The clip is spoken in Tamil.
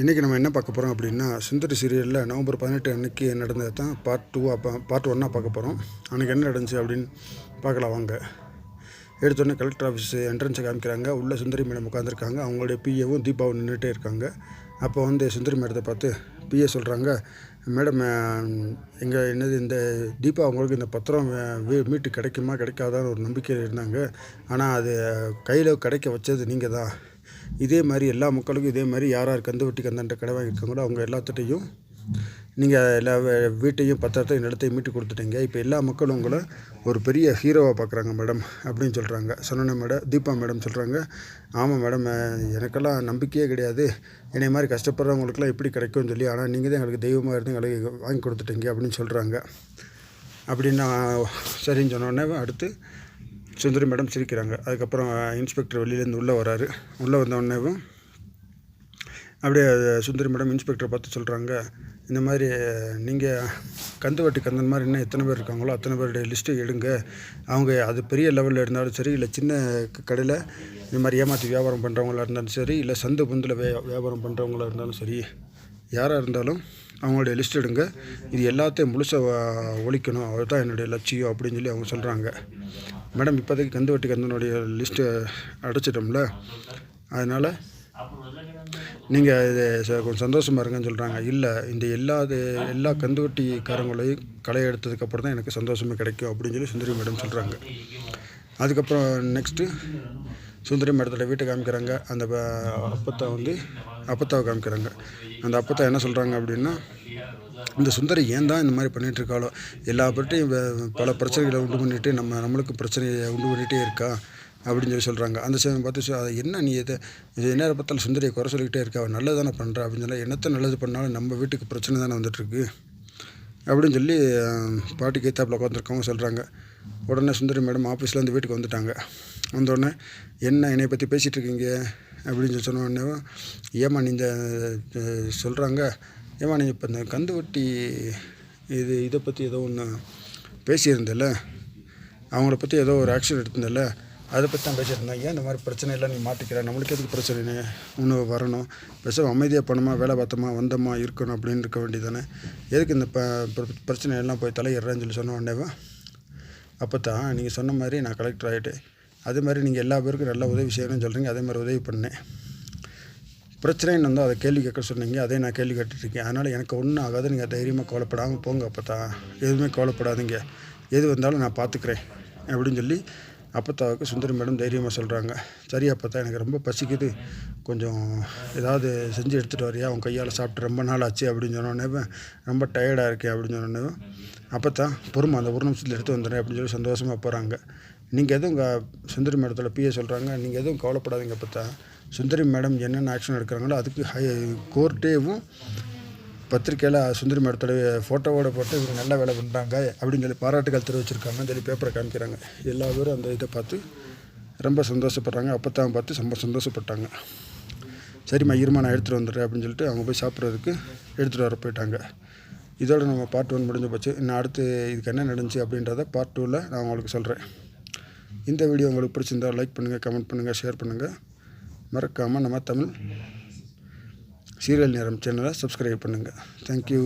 இன்றைக்கி நம்ம என்ன பார்க்க போகிறோம் அப்படின்னா, சுந்தரி சீரியலில் நவம்பர் 18 அன்றைக்கி நடந்தது தான் பார்ட் 1 பார்க்க போகிறோம். அன்றைக்கி என்ன நடந்துச்சு அப்படின்னு பார்க்கலாம் வாங்க. எடுத்தோடனே கலெக்டர் ஆஃபீஸ் என்ட்ரன்ஸை காமிக்கிறாங்க. உள்ளே சுந்தரி மேடம் உட்காந்துருக்காங்க. அவங்களுடைய பிஏவும் தீபாவும் நின்றுட்டே இருக்காங்க. அப்போ சுந்தரி மேடத்தை பார்த்து பிஏ சொல்கிறாங்க, மேடம் இந்த தீபா அவங்களுக்கு இந்த பத்திரம் மீட்டு கிடைக்குமா கிடைக்காதான்னு ஒரு நம்பிக்கையில் இருந்தாங்க. ஆனால் அது கையில் கிடைக்க வச்சது நீங்கள் தான். இதே மாதிரி எல்லா மக்களுக்கும் இதே மாதிரி யார் கந்து வெட்டி கந்தாண்ட கடை வாங்கியிருக்காங்களோ அவங்க எல்லாத்துட்டையும் நீங்கள் எல்லா வீட்டையும் பத்திரத்தையும் நிலத்தையும் மீட்டு கொடுத்துட்டீங்க. இப்போ எல்லா மக்களும் உங்களை ஒரு பெரிய ஹீரோவாக பார்க்குறாங்க மேடம் அப்படின்னு சொல்கிறாங்க. சொன்ன தீபா மேடம் சொல்கிறாங்க, ஆமாம் மேடம், எனக்கெல்லாம் நம்பிக்கையே கிடையாது. என்னை மாதிரி கஷ்டப்படுறவங்களுக்குலாம் எப்படி கிடைக்கும்னு சொல்லி, ஆனால் நீங்கள் தான் எங்களுக்கு தெய்வமாக இருந்து எங்களுக்கு வாங்கி கொடுத்துட்டீங்க அப்படின்னு சொல்கிறாங்க. அப்படின்னு சரின்னு சொன்னோடனே அடுத்து சுந்தரி மேடம் சிரிக்கிறாங்க. அதுக்கப்புறம் இன்ஸ்பெக்டர் வெளியிலேருந்து உள்ளே வராரு. உள்ளே வந்தோடனேவும் அப்படியே சுந்தரி மேடம் இன்ஸ்பெக்டரை பார்த்து சொல்கிறாங்க, இந்த மாதிரி நீங்கள் கந்து வட்டி கந்தன் மாதிரி இன்னும் எத்தனை பேர் இருக்காங்களோ அத்தனை பேருடைய லிஸ்ட்டு எடுங்க. அவங்க அது பெரிய லெவலில் இருந்தாலும் சரி, இல்லை சின்ன கடையில் இந்த மாதிரி ஏமாற்றி வியாபாரம் பண்ணுறவங்களா இருந்தாலும் சரி, இல்லை சந்தை புந்தில் வியாபாரம் பண்ணுறவங்களா இருந்தாலும் சரி, யாராக இருந்தாலும் அவங்களுடைய லிஸ்ட் எடுங்க. இது எல்லாத்தையும் முழுசாக ஒழிக்கணும், அதுதான் என்னுடைய லட்சியம் அப்படின்னு சொல்லி அவங்க சொல்கிறாங்க. மேடம், இப்போதைக்கு கந்து வட்டி கந்தனுடைய லிஸ்ட்டு அடைச்சிட்டோம்ல, அதனால் நீங்கள் இது கொஞ்சம் சந்தோஷமாக இருங்கன்னு சொல்கிறாங்க. இல்லை, இந்த எல்லா கந்து வட்டிக்காரங்களையும் களை எடுத்ததுக்கப்புறம் தான் எனக்கு சந்தோஷமே கிடைக்கும் அப்படின்னு சொல்லி சுந்தரி மேடம் சொல்கிறாங்க. அதுக்கப்புறம் நெக்ஸ்ட்டு சுந்தரி மேடத்தோட வீட்டை காமிக்கிறாங்க. அந்த அப்பத்தாவை காமிக்கிறாங்க. அந்த அப்பத்தா என்ன சொல்கிறாங்க அப்படின்னா, இந்த சுந்தரி ஏன் தான் இந்த மாதிரி பண்ணிகிட்ருக்காளோ, எல்லா பேர்ட்டையும் பல பிரச்சனைகளை உண்டு பண்ணிவிட்டு நம்மளுக்கு பிரச்சனையை உண்டு பண்ணிகிட்டே இருக்கா அப்படின்னு சொல்லி சொல்கிறாங்க. அந்த சமயம் பார்த்து அதை என்ன நீ இது நேரம் பார்த்தாலும் சுந்தரியை குறை சொல்லிக்கிட்டே இருக்கா, அவள் நல்லது தானே பண்ணுறா அப்படின்னு சொல்லி, என்னத்தை நல்லது பண்ணாலும் நம்ம வீட்டுக்கு பிரச்சனை தானே வந்துட்டுருக்கு அப்படின்னு சொல்லி பாட்டிக்கு ஏத்தாப்பில் உட்காந்துருக்கவங்க சொல்கிறாங்க. உடனே சுந்தரி மேடம் ஆஃபீஸ்லேருந்து வீட்டுக்கு வந்துட்டாங்க. வந்தோடனே என்னை பற்றி பேசிகிட்ருக்கீங்க அப்படின்னு சொன்னோடனே, ஏமா நீ சொல்கிறாங்க, ஏமா நீ இப்போ இந்த கந்து வட்டி இதை பற்றி ஏதோ ஒன்று பேசியிருந்தல, அவங்கள பற்றி ஏதோ ஒரு ஆக்ஷன் எடுத்திருந்தல, அதை பற்றி தான் பேசியிருந்தேன். ஏன் இந்த மாதிரி பிரச்சனையெல்லாம் நீ மாட்டிக்கிற, நம்மளுக்கு எதுக்கு பிரச்சனை ஒன்று வரணும், பேசாமல் அமைதியாக போனோமா, வேலை பார்த்தோமா, வந்தோமா இருக்கணும் அப்படின்னு இருக்க வேண்டியதானே, எதுக்கு இந்த பிரச்சனையெல்லாம் போய் தலையிடுறேன்னு சொல்லி சொன்ன உடனேவா, அப்போ தான் நீங்கள் சொன்ன மாதிரி நான் கலெக்டர் ஆகிட்டேன். அதே மாதிரி நீங்கள் எல்லா பேருக்கும் நல்லா உதவி செய்யணும்னு சொல்கிறீங்க, அதே மாதிரி உதவி பண்ணேன். பிரச்சனைன்னு வந்தால் அதை கேள்வி கேட்க சொன்னீங்க, அதே நான் கேள்வி கேட்டுட்ருக்கேன். அதனால் எனக்கு ஒன்றும் ஆகாது, நீங்கள் தைரியமாக கவலைப்படாமல் போங்க. அப்போ தான் எதுவுமே கவலைப்படாதீங்க, எது வந்தாலும் நான் பார்த்துக்கிறேன் அப்படின்னு சொல்லி அப்பத்தாவுக்கு சுந்தரி மேடம் தைரியமாக சொல்கிறாங்க. சரி அப்பத்தா, எனக்கு ரொம்ப பசிக்குது, கொஞ்சம் ஏதாவது செஞ்சு எடுத்துகிட்டு வரியா, அவன் கையால் சாப்பிட்டு ரொம்ப நாள் ஆச்சு அப்படின்னு சொன்னோடனே, ரொம்ப டயர்டாக இருக்கேன் அப்படின்னு சொன்னோடனே, அப்பத்தா பொறுமை, அந்த ஒரு நிமிஷத்தில் எடுத்து வந்துடுறேன் அப்படின்னு சொல்லி சந்தோஷமாக போகிறாங்க. நீங்கள் எதுவும் சுந்தரி மேடத்தோட பிஏ சொல்கிறாங்க, நீங்கள் எதுவும் கவலைப்படாதீங்க அப்பத்தா, சுந்தரி மேடம் என்னென்ன ஆக்ஷன் எடுக்கிறாங்களோ அதுக்கு கோர்ட்டேவும் பத்திரிக்கையில் சுந்தரி மேடத்தோடைய ஃபோட்டோவோட போட்டு இவங்க நல்ல வேலை பண்ணுறாங்க அப்படின்னு சொல்லி பாராட்டுகள் தெரிவிச்சிருக்காங்கன்னு சொல்லி பேப்பரை காமிக்கிறாங்க. எல்லா பேரும் அந்த இதை பார்த்து ரொம்ப சந்தோஷப்படுறாங்க. அப்பத்தான் பார்த்து ரொம்ப சந்தோஷப்பட்டாங்க. சரிம்மா இருமா, நான் எடுத்துகிட்டு வந்துடுறேன் அப்படின்னு சொல்லிட்டு அவங்க போய் சாப்பிட்றதுக்கு எடுத்துகிட்டு வர போயிட்டாங்க. இதோட நம்ம பார்ட் 1 முடிஞ்சு போச்சு. இன்னும் அடுத்து இதுக்கு என்ன நடந்துச்சு அப்படின்றத பார்ட் 2ல் நான் உங்களுக்கு சொல்கிறேன். இந்த வீடியோ உங்களுக்கு பிடிச்சிருந்தால் லைக் பண்ணுங்கள், கமெண்ட் பண்ணுங்கள், ஷேர் பண்ணுங்கள். மறக்காமல் நம்ம தமிழ் சீரியல் நேரம் சேனலை சப்ஸ்கிரைப் பண்ணுங்கள். தேங்க்யூ.